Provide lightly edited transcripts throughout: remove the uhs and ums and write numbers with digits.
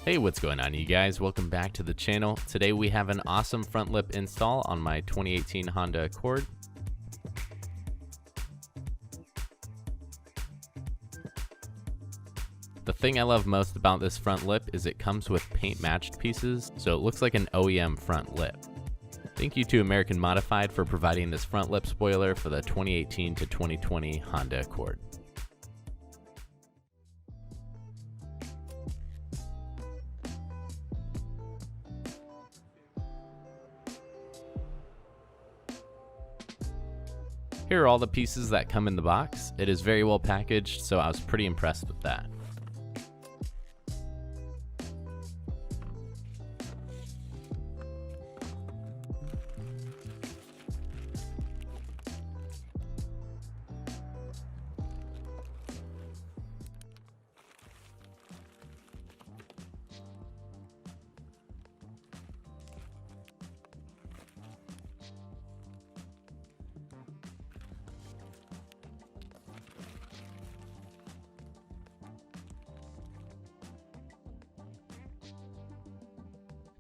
Hey, what's going on, you guys? Welcome back to the channel. Today we have an awesome front lip install on my 2018 Honda Accord. The thing I love most about this front lip is it comes with paint matched pieces, so it looks like an OEM front lip. Thank you to American Modified for providing this front lip spoiler for the 2018 to 2020 Honda Accord. Here are all the pieces that come in the box. It is very well packaged, so I was pretty impressed with that.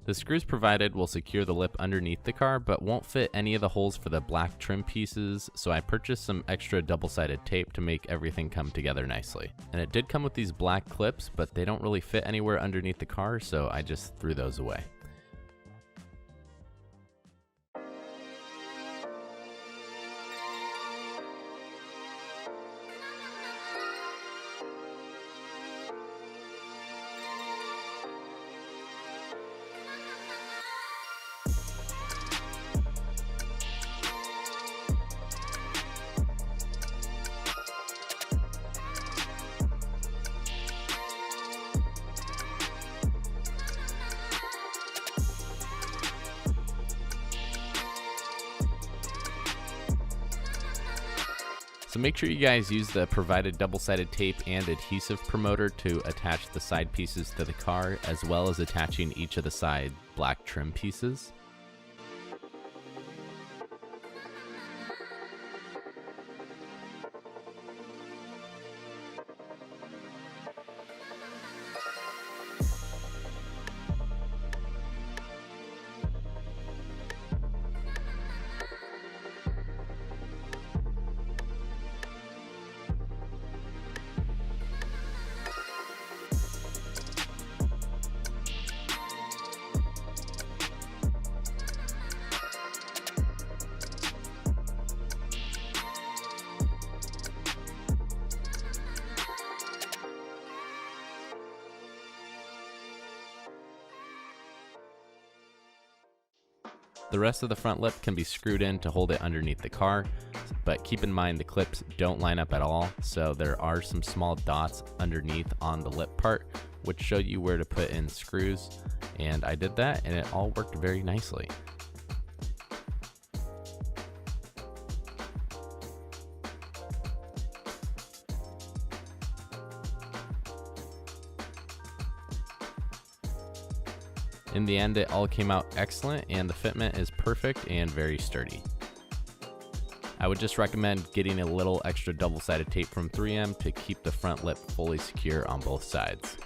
The screws provided will secure the lip underneath the car, but won't fit any of the holes for the black trim pieces, so I purchased some extra double-sided tape to make everything come together nicely. And it did come with these black clips, but they don't really fit anywhere underneath the car, so I just threw those away. So make sure you guys use the provided double-sided tape and adhesive promoter to attach the side pieces to the car, as well as attaching each of the side black trim pieces. The rest of the front lip can be screwed in to hold it underneath the car, but keep in mind the clips don't line up at all, so there are some small dots underneath on the lip part, which show you where to put in screws, and I did that and it all worked very nicely. In the end, it all came out excellent and the fitment is perfect and very sturdy. I would just recommend getting a little extra double-sided tape from 3M to keep the front lip fully secure on both sides.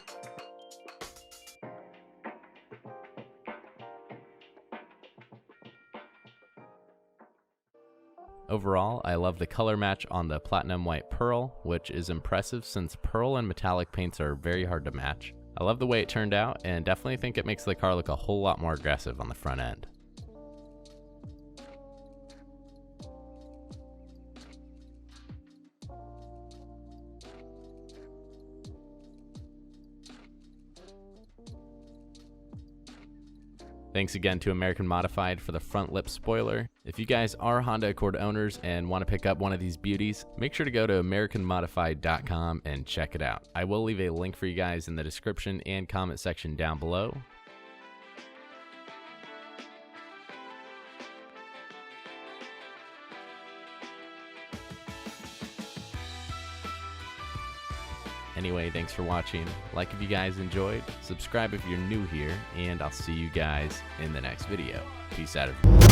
Overall, I love the color match on the platinum white pearl, which is impressive since pearl and metallic paints are very hard to match. I love the way it turned out and definitely think it makes the car look a whole lot more aggressive on the front end. Thanks again to American Modified for the front lip spoiler. If you guys are Honda Accord owners and want to pick up one of these beauties, make sure to go to AmericanModified.com and check it out. I will leave a link for you guys in the description and comment section down below. Anyway, thanks for watching. Like if you guys enjoyed, subscribe if you're new here, and I'll see you guys in the next video. Peace out, everyone.